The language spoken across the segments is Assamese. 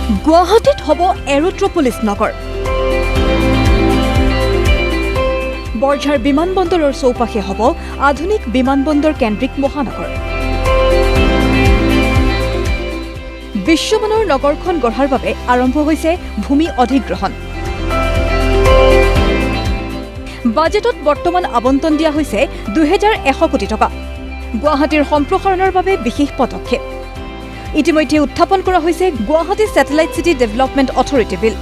গুৱাহাটীত হ'ব এৰোট্ৰপলিছ নগৰ। বৰঝাৰ বিমানবন্দৰৰ চৌপাশে হ'ব আধুনিক বিমানবন্দৰ কেন্দ্ৰিক মহানগৰ। বিশ্বমানৰ নগৰখন গঢ়াৰ বাবে আৰম্ভ হৈছে ভূমি অধিগ্ৰহণ। বাজেটত বৰ্তমান আবণ্টন দিয়া হৈছে 2100 কোটি টকা। গুৱাহাটীৰ সম্প্ৰসাৰণৰ বাবে বিশেষ পদক্ষেপ। ইতিমধ্যে উত্থাপন কৰা হৈছে Guwahati satellite city development authority bill.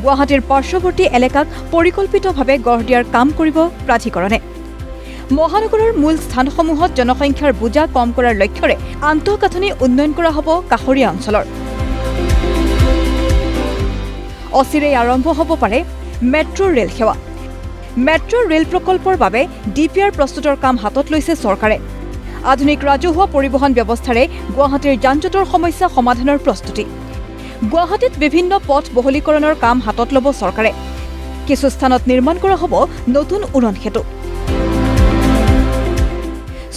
গুৱাহাটীৰ পাৰ্শ্বৱৰ্তী এলেকাক পৰিকল্পিতভাৱে গঢ় দিয়াৰ কাম কৰিব প্ৰাধিকৰণে। মহানগৰৰ মূল স্থানসমূহত জনসংখ্যাৰ বোজা কম কৰাৰ লক্ষ্যৰে আন্তঃগাঁথনি উন্নয়ন কৰা হ'ব কাষৰীয়া অঞ্চলৰ। অচিৰেই আৰম্ভ হ'ব পাৰে মেট্ৰ' ৰেল সেৱা। মেট্ৰ' ৰেল প্ৰকল্পৰ বাবে DPR প্ৰস্তুতৰ কাম হাতত লৈছে চৰকাৰে। আধুনিক ৰাজহুৱা পৰিবহণ ব্যৱস্থাৰে গুৱাহাটীৰ যান-জঁটৰ সমস্যা সমাধানৰ প্ৰস্তুতি। গুৱাহাটীত বিভিন্ন পথ বহলীকৰণৰ কাম হাতত ল'ব চৰকাৰে। কিছু স্থানত নিৰ্মাণ কৰা হ'ব নতুন উৰণ সেতু।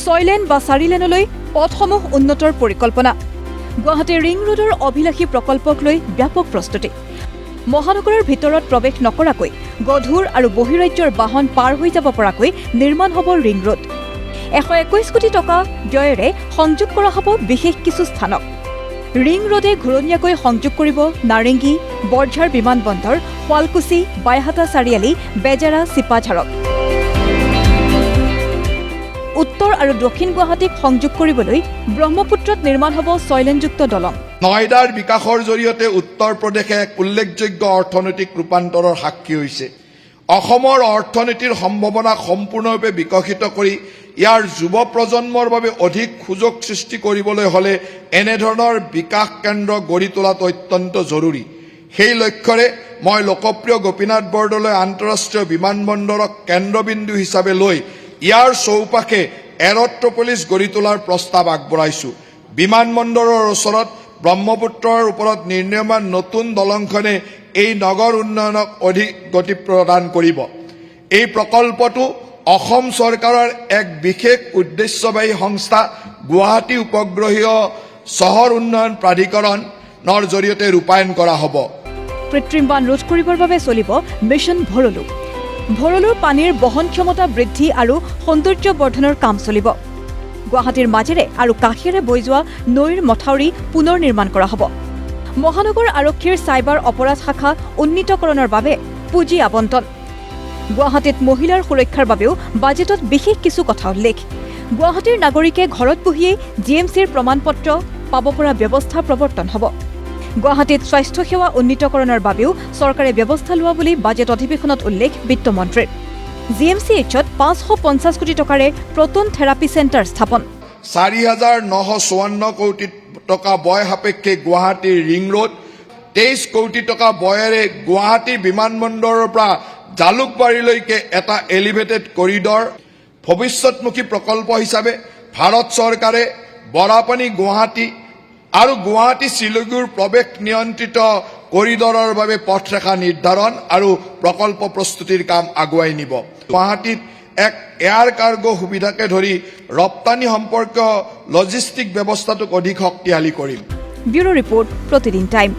6 লেন বা 4 লেনলৈ পথসমূহ উন্নতৰ পৰিকল্পনা। গুৱাহাটীৰ ৰিং ৰোডৰ অভিলাষী প্ৰকল্পক লৈ ব্যাপক প্ৰস্তুতি। মহানগৰৰ ভিতৰত প্ৰৱেশ নকৰাকৈ গধুৰ আৰু বহিৰাজ্যৰ বাহন পাৰ হৈ যাব পৰাকৈ নিৰ্মাণ হ'ব ৰিং ৰোড। 121 কোটি টকা ব্যয়েৰে সংযোগ কৰা হ'ব বিশেষ কিছু স্থানক। ৰিং ৰোডে ঘূৰণীয়াকৈ সংযোগ কৰিব নাৰেংগী, বৰঝাৰ বিমানবন্দৰ, শুৱালকুছি, বাইহাটা চাৰিআলি, বেজেৰা, চিপাঝাৰক। উত্তৰ আৰু দক্ষিণ গুৱাহাটীক সংযোগ কৰিবলৈ ব্ৰহ্মপুত্ৰত নিৰ্মাণ হ'ব 6 লেনযুক্ত দলং। নয়ডাৰ বিকাশৰ জৰিয়তে উত্তৰ প্ৰদেশে এক উল্লেখযোগ্য অৰ্থনৈতিক ৰূপান্তৰৰ সাক্ষী হৈছে। অসমৰ অৰ্থনীতিৰ সম্ভাৱনা সম্পূৰ্ণৰূপে বিকশিত কৰি ইয়াৰ যুৱ প্ৰজন্মৰ বাবে অধিক সুযোগ সৃষ্টি কৰিবলৈ হ'লে এনেধৰণৰ বিকাশ কেন্দ্ৰ গঢ়ি তোলাটো অত্যন্ত জৰুৰী। সেই লক্ষ্যৰে মই লোকপ্ৰিয় গোপীনাথ বৰদলৈ আন্তঃৰাষ্ট্ৰীয় বিমানবন্দৰক কেন্দ্ৰবিন্দু হিচাপে লৈ ইয়াৰ চৌপাশে এৰোট্ৰপলিছ গঢ়ি তোলাৰ প্ৰস্তাৱ আগবঢ়াইছো। বিমানবন্দৰৰ ওচৰত ব্ৰহ্মপুত্ৰৰ ওপৰত নিৰ্মাণ নতুন দলংখনে এই নগৰ উন্নয়নক অধিক গতি প্ৰদান কৰিব। এই প্ৰকল্পটো অসম চৰকাৰৰ এক বিশেষ উদ্দেশ্যবাহী সংস্থা গুৱাহাটী উপগ্ৰহীয় চহৰ উন্নয়ন প্ৰাধিকৰণৰ জৰিয়তে ৰূপায়ণ কৰা হ'ব। কৃত্ৰিম বান ৰোধ কৰিবৰ বাবে চলিব মিছন ভৰলু। ভৰলুৰ পানীৰ বহন ক্ষমতা বৃদ্ধি আৰু সৌন্দৰ্য বৰ্ধনৰ কাম চলিব। গুৱাহাটীৰ মাজেৰে আৰু কাষেৰে বৈ যোৱা নৈৰ মথাউৰি পুনৰ নিৰ্মাণ কৰা হ'ব। মহানগৰ আৰক্ষীৰ চাইবাৰ অপৰাধ শাখা উন্নীতকৰণৰ বাবে পুঁজি আবণ্টন। গুৱাহাটীত মহিলাৰ সুৰক্ষাৰ বাবেও বাজেটত বিশেষ কিছু কথা উল্লেখ। গুৱাহাটীৰ নাগৰিকে ঘৰত বহিয়েই GMCৰ প্ৰমাণপত্ৰ পাব পৰা ব্যৱস্থা প্ৰৱৰ্তন হ'ব। গুৱাহাটীত স্বাস্থ্যসেৱা উন্নীতকৰণৰ বাবেও চৰকাৰে ব্যৱস্থা লোৱা বুলি বাজেট অধিৱেশনত উল্লেখ বিত্তমন্ত্ৰীৰ। GMCHত 550 কোটি টকাৰে প্ৰটন থেৰাপি চেণ্টাৰ স্থাপন। 4,954 কোটি টকা ব্যয় সাপেক্ষে গুৱাহাটীৰ ৰিং ৰোড, 23 কোটি টকা ব্যয়েৰে গুৱাহাটী বিমানবন্দৰৰ পৰা জালুকবাৰীলৈকে এটা এলিভেটেড কৰিডৰ। ভৱিষ্যতমুখী প্ৰকল্প হিচাপে ভাৰত চৰকাৰে বৰাপানী গুৱাহাটী আৰু গুৱাহাটী শিলিগুৰিৰ প্ৰৱেশ নিয়ন্ত্ৰিত কৰিডৰৰ বাবে পথৰেখা নিৰ্ধাৰণ আৰু প্ৰকল্প প্ৰস্তুতিৰ কাম আগুৱাই নিব। গুৱাহাটীত এক এয়াৰ কাৰ্গো সুবিধাকে ধৰি ৰপ্তানি সম্পৰ্কীয় লজিষ্টিক ব্যৱস্থাটোক অধিক শক্তিশালী কৰিম। ব্যুৰো ৰিপৰ্ট, প্ৰতিদিন টাইম।